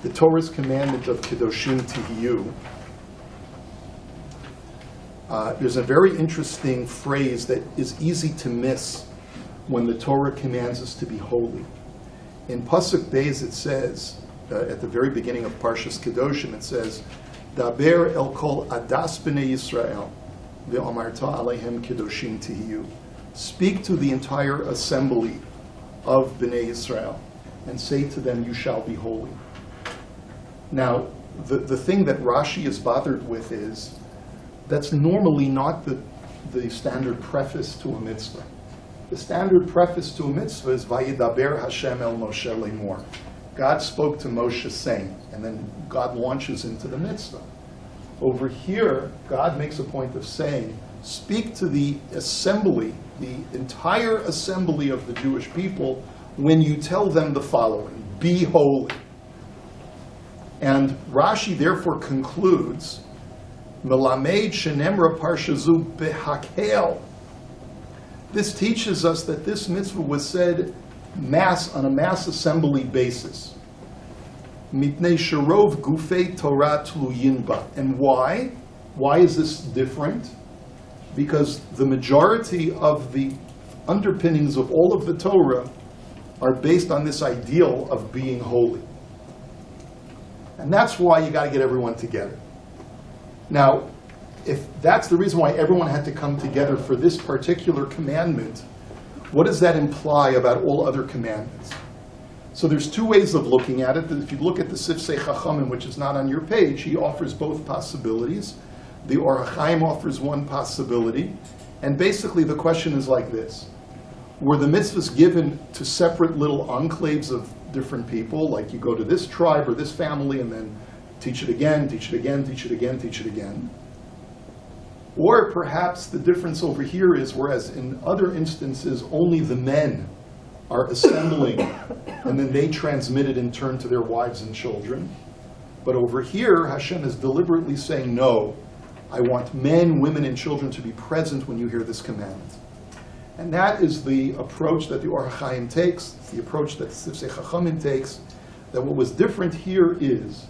the Torah's commandment of Kedoshim Tzniyus, there's a very interesting phrase that is easy to miss when the Torah commands us to be holy. In Pasuk Beis it says, at the very beginning of Parshas Kedoshim, it says, Daber el kol adas b'nei Yisrael, ve'amarta alehem kedoshim tihiyu. Speak to the entire assembly of B'nai Yisrael, and say to them, you shall be holy. Now, the thing that Rashi is bothered with is, that's normally not the standard preface to a mitzvah. The standard preface to a mitzvah is Vayidaber Hashem el Moshe lemor. God spoke to Moshe saying, and then God launches into the mitzvah. Over here, God makes a point of saying, speak to the assembly, the entire assembly of the Jewish people, when you tell them the following, be holy. And Rashi therefore concludes, Melamed shenemra parshazu behakel. This teaches us that this mitzvah was said on a mass assembly basis. Mitnei sharov gufei Torah tluyin ba. And why? Why is this different? Because the majority of the underpinnings of all of the Torah are based on this ideal of being holy. And that's why you got to get everyone together. Now, if that's the reason why everyone had to come together for this particular commandment, what does that imply about all other commandments? So there's two ways of looking at it. If you look at the Sifsei Chachamim, which is not on your page, he offers both possibilities. The Or HaChaim offers one possibility. And basically the question is like this. Were the mitzvahs given to separate little enclaves of different people, like you go to this tribe or this family and then teach it again, teach it again, teach it again, teach it again? Or perhaps the difference over here is, whereas in other instances only the men are assembling and then they transmit it in turn to their wives and children. But over here, Hashem is deliberately saying, no, I want men, women, and children to be present when you hear this commandment. And that is the approach that the Or HaChaim takes, the approach that the Sifsei Chachamim takes, that what was different here is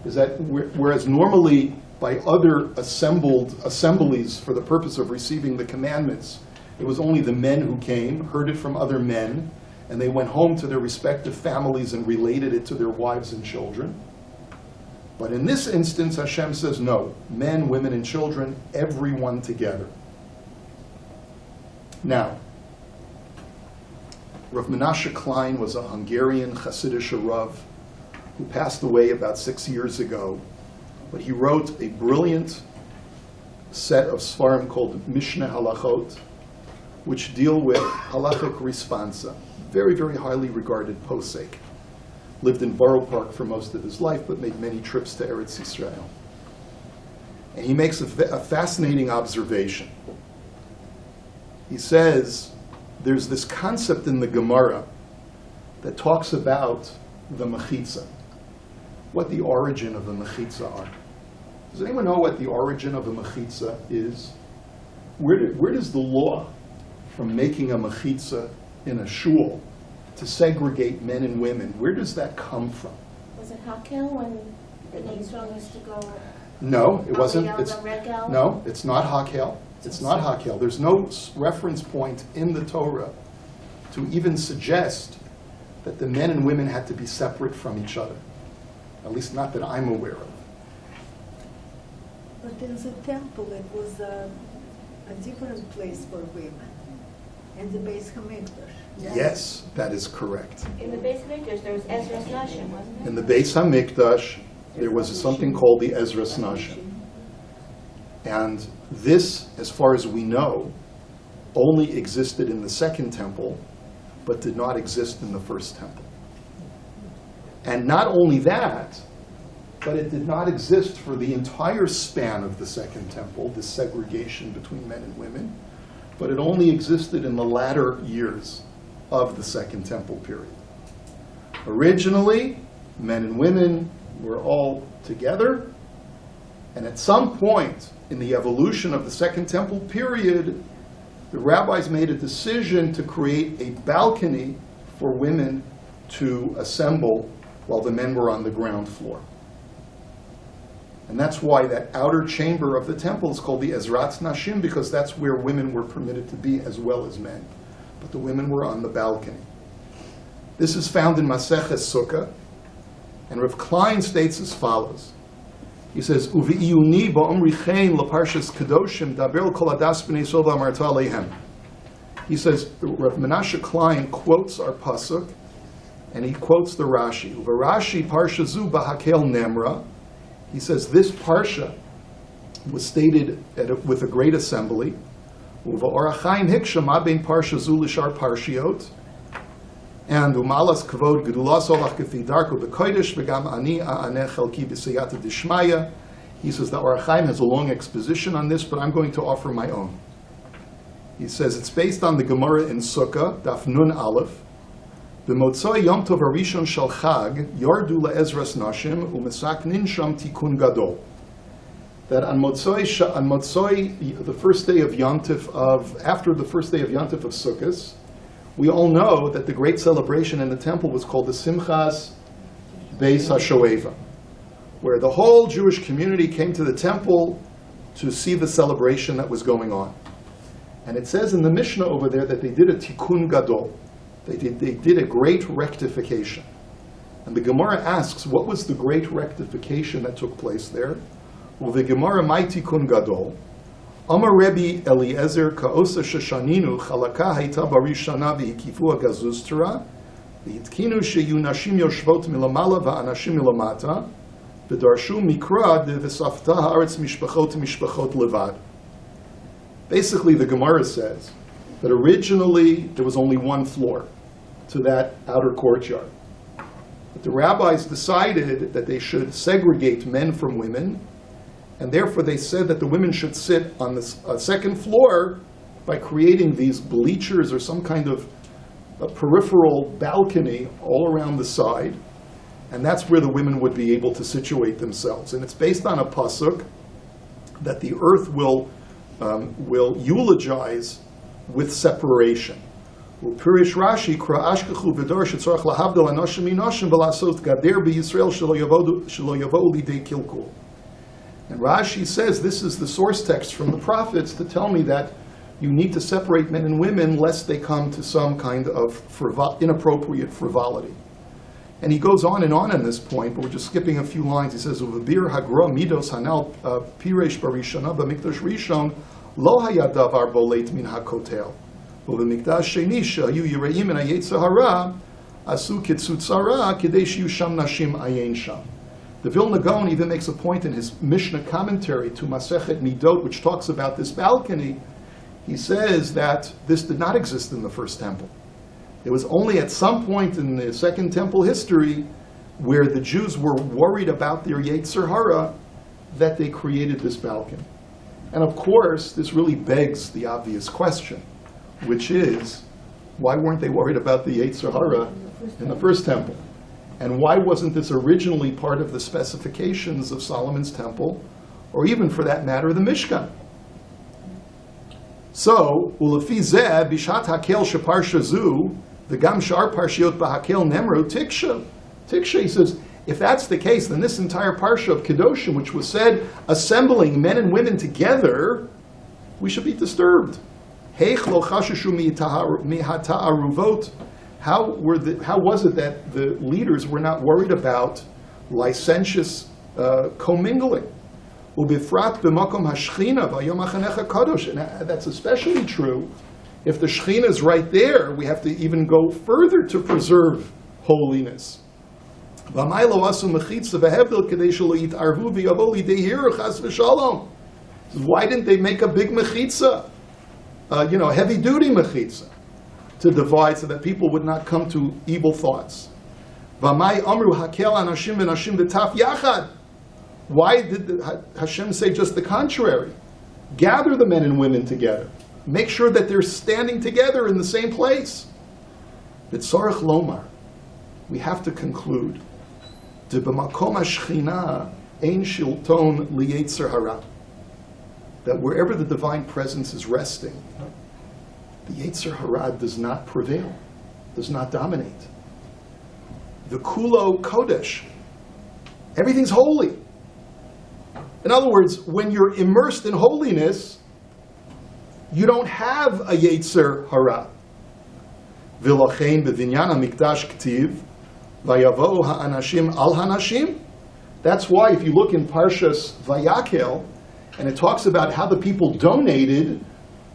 that whereas normally by other assemblies for the purpose of receiving the commandments, it was only the men who came, heard it from other men, and they went home to their respective families and related it to their wives and children. But in this instance, Hashem says, no, men, women, and children, everyone together. Now, Rav Menashe Klein was a Hungarian Hasidic Rav who passed away about 6 years ago. But he wrote a brilliant set of svarim called Mishnah Halachot, which deal with halachic responsa. Very, very highly regarded posek. Lived in Borough Park for most of his life, but made many trips to Eretz Yisrael. And he makes a fascinating observation. He says, there's this concept in the Gemara that talks about the mechitza, what the origin of the mechitza are. Does anyone know what the origin of a mechitza is? Where does the law from making a mechitza in a shul to segregate men and women, where does that come from? Was it Hakel when the Israel used to go? No, it wasn't. No, it's not Hakel. It's not Hakel. There's no reference point in the Torah to even suggest that the men and women had to be separate from each other. At least not that I'm aware of. But in the temple, it was a different place for women. In the Beis HaMikdash. Yes, that is correct. In the Beis HaMikdash, there was Ezra's Nashim, wasn't it? In the Beis HaMikdash, there was something called the Ezra's Nashim. And this, as far as we know, only existed in the second temple, but did not exist in the first temple. And not only that, but it did not exist for the entire span of the second temple, this segregation between men and women, but it only existed in the latter years of the second temple period. Originally, men and women were all together, and at some point in the evolution of the second temple period, the rabbis made a decision to create a balcony for women to assemble while the men were on the ground floor. And that's why that outer chamber of the temple is called the Ezrat Nashim, because that's where women were permitted to be as well as men. But the women were on the balcony. This is found in Maseches Sukkah, and Rav Klein states as follows. He says, "Uvi'iyuni ba'omri chen laparshas Kedoshim daber kol adas b'nei Yisrael v'amarta aleihem." He says, Rav Menashe Klein quotes our pasuk, and he quotes the Rashi. "Uvarashi parsha zu b'hakel nemra." He says this parsha was stated with a great assembly. "Uva'orachayim hiksha ma bein parsha zu l'shar parshiot." And umalas kavod gedulas olach kefi darko b'kodesh v'gam ani a'aneh chelki b'siyata dishmaya. He says that Orach Chaim has a long exposition on this, but I'm going to offer my own. He says it's based on the Gemara in Sukkah, Daf Nun Aleph. B'motzoi Yom Tov Harishon Shel Chag Yordu le'ezras nashim u'mesaknin sham tikun gadol. That on Motzoi, the first day of Yom Tov after the first day of Yom Tov of Sukkot, we all know that the great celebration in the temple was called the Simchas Beis HaShoeva, where the whole Jewish community came to the temple to see the celebration that was going on. And it says in the Mishnah over there that they did a tikkun gadol. They did a great rectification. And the Gemara asks, what was the great rectification that took place there? Well, the Gemara, my tikkun gadol, Amar Rebbe Eliezer ka'osa sheshaninu chalaka hayta barishana v'hikifu hagazuz Torah v'hitkinu sheyu nashim yoshvot milamala va'anashim milamata v'darshu mikra v'safta ha'aretz mishpachot levad. Basically, the Gemara says that originally there was only one floor to that outer courtyard. But the rabbis decided that they should segregate men from women, and therefore they said that the women should sit on the second floor by creating these bleachers or some kind of a peripheral balcony all around the side, and that's where the women would be able to situate themselves. And it's based on a pasuk that the earth will eulogize with separation. Pirish Rashi kra ashkachu v'dor shetzorach lahavdil anoshim minoshim v'lasot gader b'Yisrael shelo yavo'u lidei kilkul. And Rashi says this is the source text from the prophets to tell me that you need to separate men and women lest they come to some kind of inappropriate frivolity. And he goes on in this point, but we're just skipping a few lines. He says, "Uvabir hagra midos hanal piresh barishana b'mikdash rishon lo haya davar boleit min hakotel uv'mikdash sheni shayu yireim min hayetzer hara asu kitzutzara kidei shiyu sham nashim ayin sham." The Vilna Gaon even makes a point in his Mishnah commentary to Masechet Midot, which talks about this balcony. He says that this did not exist in the first temple. It was only at some point in the second temple history where the Jews were worried about their Yetzer Hara that they created this balcony. And of course, this really begs the obvious question, which is, why weren't they worried about the Yetzer Hara in the first temple? And why wasn't this originally part of the specifications of Solomon's temple, or even for that matter, the Mishkan? So, ulefi zeh bishat hakel sheparsha zu, the gam shar parshiot bahakel nemru tiksha. Tiksha, he says, if that's the case, then this entire parsha of Kedoshim, which was said assembling men and women together, we should be disturbed. Heich lo chashashu mihata'aruvot. How was it that the leaders were not worried about licentious commingling? Ubifrat b'makom hashchina v'yom hachanecha kadosh. And that's especially true if the Shechina is right there. We have to even go further to preserve holiness. Why didn't they make a big mechitza, heavy-duty mechitza, to divide so that people would not come to evil thoughts? Why did Hashem say just the contrary? Gather the men and women together. Make sure that they're standing together in the same place. B'tzorech lomar, we have to conclude, b'makom hashchina ein shilton liyetzer hara, that wherever the divine presence is resting, the Yetzer Hara does not prevail, does not dominate. the kulo kodesh. Everything's holy. In other words, when you're immersed in holiness, you don't have a yetzer hara. V'lochein b'vinyan hamikdash k'tiv, vayavo ha'anashim al hanashim. That's why if you look in Parshas Vayakel, and it talks about how the people donated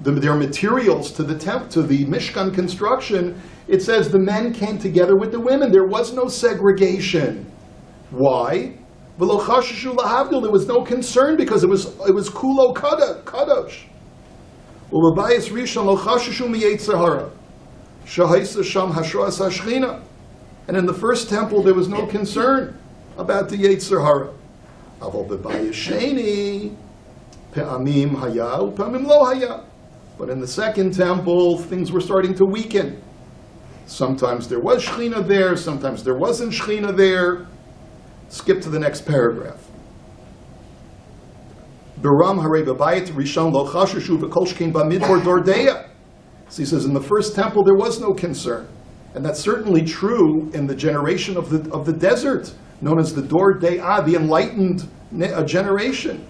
their materials to the Mishkan construction, it says the men came together with the women. There was no segregation. Why? There was no concern because it was kulo kadosh. And in the first temple there was no concern about the Yetzer Hara. But in the second temple, things were starting to weaken. Sometimes there was Shechina there, sometimes there wasn't Shechina there. Skip to the next paragraph. Biram harei b'bayit rishon lo chashushu v'kol shkein b'midbar dordeya. So he says, in the first temple there was no concern. And that's certainly true in the generation of the desert, known as the Dordeya, the enlightened generation.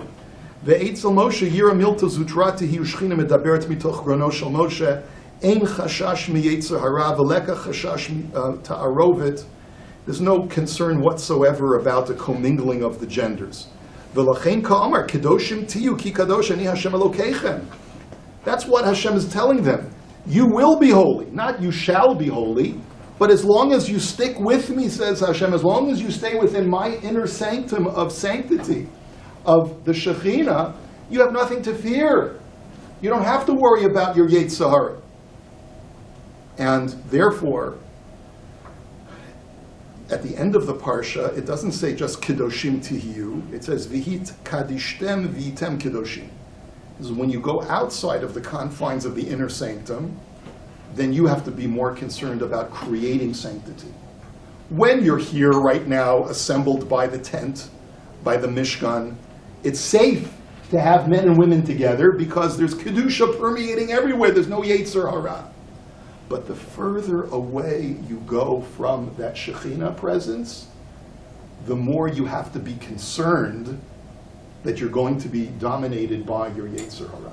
Ve'etzel Moshe yira milta zutratihi ushchina medaberet mitoch grono shel Moshe ein chashash miyetzer hara v'leka chashash ta'arovet. There's no concern whatsoever about the commingling of the genders. V'lachein ka'amar kedoshim tiyu ki kadosh ani Hashem Elokeichem. That's what Hashem is telling them. You will be holy, not you shall be holy, but as long as you stick with me, says Hashem, as long as you stay within my inner sanctum of sanctity, of the Shekhinah, you have nothing to fear. You don't have to worry about your Yetzer Hara. And therefore, at the end of the Parsha, it doesn't say just Kedoshim Tihiyu, it says Vihit Kadishtem Vihitem Kedoshim. This is when you go outside of the confines of the inner sanctum, then you have to be more concerned about creating sanctity. When you're here right now, assembled by the tent, by the Mishkan, it's safe to have men and women together because there's Kedusha permeating everywhere. There's no Yetzer Hara. But the further away you go from that Shekhinah presence, the more you have to be concerned that you're going to be dominated by your Yetzer Hara.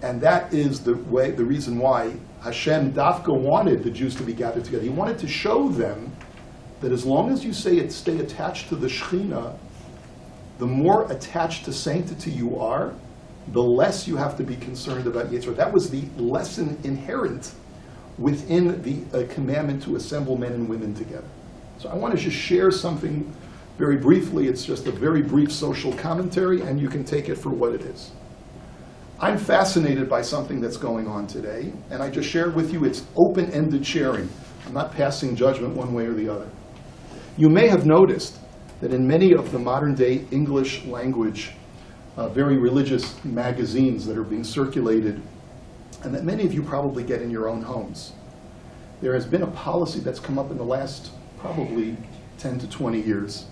And that is the reason why Hashem Dafka wanted the Jews to be gathered together. He wanted to show them that as long as you stay attached to the Shekhinah, the more attached to sanctity you are, the less you have to be concerned about Yetzer Hara. That was the lesson inherent within the commandment to assemble men and women together. So I want to just share something very briefly. It's just a very brief social commentary, and you can take it for what it is. I'm fascinated by something that's going on today, and I just shared with you it's open-ended sharing. I'm not passing judgment one way or the other. You may have noticed that in many of the modern-day English language, very religious magazines that are being circulated, and that many of you probably get in your own homes, there has been a policy that's come up in the last probably 10 to 20 years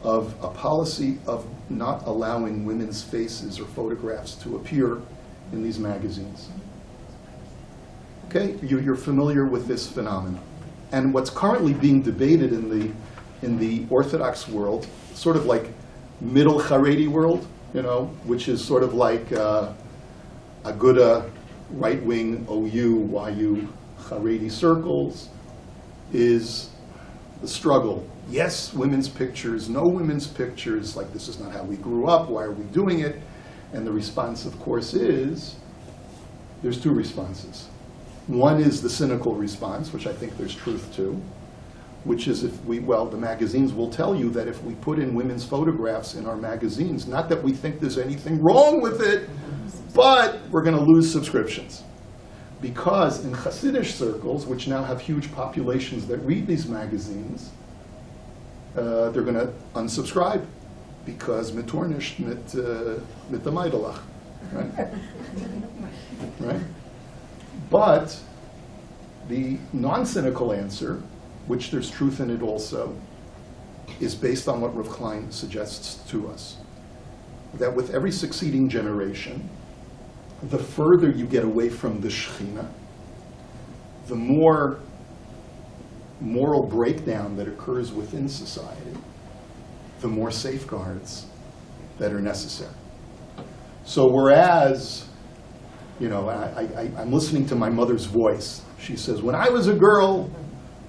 of a policy of not allowing women's faces or photographs to appear in these magazines. Okay, you're familiar with this phenomenon. And what's currently being debated in the Orthodox world, sort of like middle Haredi world, which is sort of like Aguda, right-wing OU, YU, Haredi circles, is the struggle. Yes, women's pictures, no women's pictures, like this is not how we grew up, why are we doing it? And the response, of course, is, there's two responses. One is the cynical response, which I think there's truth to, which is the magazines will tell you that if we put in women's photographs in our magazines, not that we think there's anything wrong with it, but we're going to lose subscriptions. Because in Hasidic circles, which now have huge populations that read these magazines, they're going to unsubscribe because mitornish mit the Meidalach, right? But the non-cynical answer, which there's truth in it also, is based on what Rav Klein suggests to us. That with every succeeding generation, the further you get away from the Shekhinah, the more moral breakdown that occurs within society, the more safeguards that are necessary. So whereas, I'm listening to my mother's voice. She says, when I was a girl,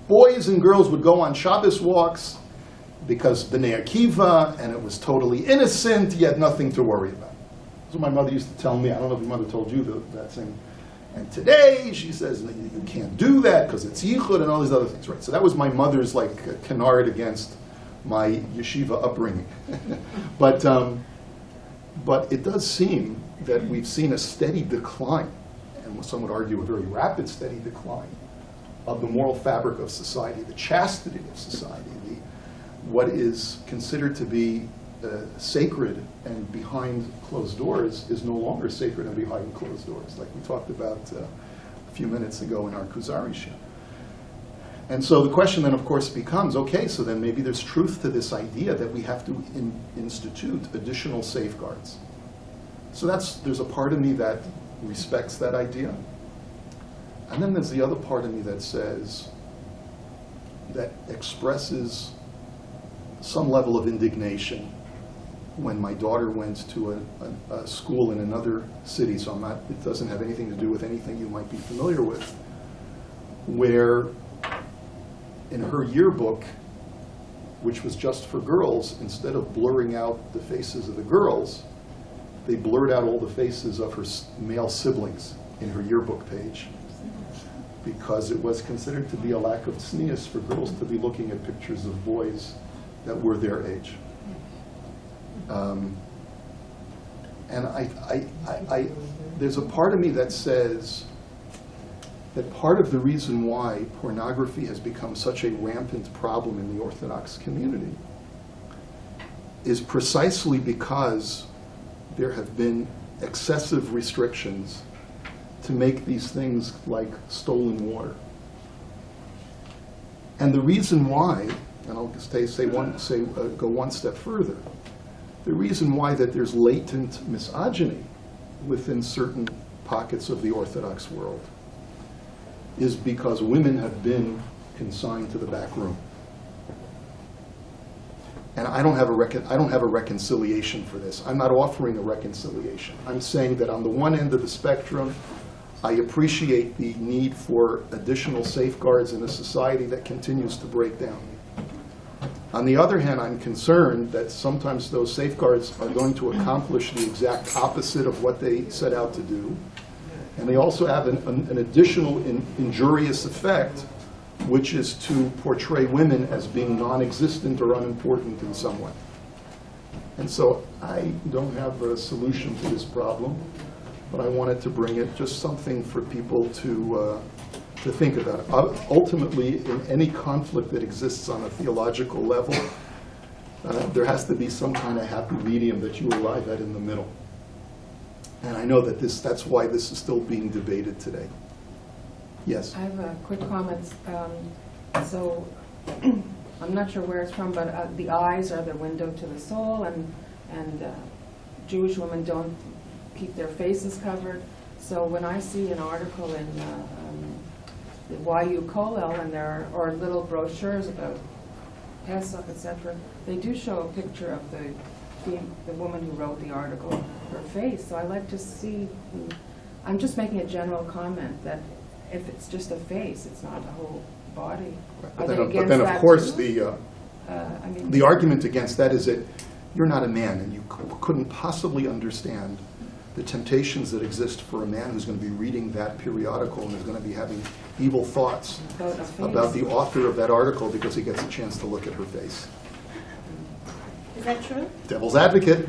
boys and girls would go on Shabbos walks because B'nai Akiva, and it was totally innocent, you had nothing to worry about. That's what my mother used to tell me. I don't know if your mother told you that thing. And today, she says, you can't do that because it's yichud and all these other things, right? So that was my mother's, canard against my yeshiva upbringing. But it does seem that we've seen a steady decline, and some would argue a very rapid, steady decline, of the moral fabric of society, the chastity of society, what is considered to be sacred and behind closed doors is no longer sacred and behind closed doors, like we talked about a few minutes ago in our Kuzari show. And so the question then, of course, becomes, okay, so then maybe there's truth to this idea that we have to institute additional safeguards. So there's a part of me that respects that idea. And then there's the other part of me that says, that expresses some level of indignation when my daughter went to a school in another city, so it doesn't have anything to do with anything you might be familiar with, where in her yearbook, which was just for girls, instead of blurring out the faces of the girls, they blurred out all the faces of her male siblings in her yearbook page, because it was considered to be a lack of tznius for girls to be looking at pictures of boys that were their age. And there's a part of me that says that part of the reason why pornography has become such a rampant problem in the Orthodox community is precisely because there have been excessive restrictions to make these things like stolen water. And the reason why, and I'll just go one step further, the reason why that there's latent misogyny within certain pockets of the Orthodox world is because women have been consigned to the back room. And I don't have a reconciliation for this. I'm not offering a reconciliation. I'm saying that on the one end of the spectrum, I appreciate the need for additional safeguards in a society that continues to break down. On the other hand, I'm concerned that sometimes those safeguards are going to accomplish the exact opposite of what they set out to do. And they also have an additional injurious effect, which is to portray women as being non-existent or unimportant in some way. And so I don't have a solution to this problem, but I wanted to bring it, just something for people to think about. Ultimately, in any conflict that exists on a theological level, there has to be some kind of happy medium that you arrive at in the middle. And I know that that's why this is still being debated today. Yes? I have a quick comment. So I'm not sure where it's from, but the eyes are the window to the soul, and Jewish women don't keep their faces covered. So when I see an article in the YU Kollel, and or little brochures about Pesach, etc., they do show a picture of the woman who wrote the article, her face. So I like to see. I'm just making a general comment that if it's just a face, it's not a whole body. But then of course, the argument against that is that you're not a man, and you couldn't possibly understand the temptations that exist for a man who's going to be reading that periodical and is going to be having evil thoughts about the author of that article because he gets a chance to look at her face. Is that true? Devil's advocate.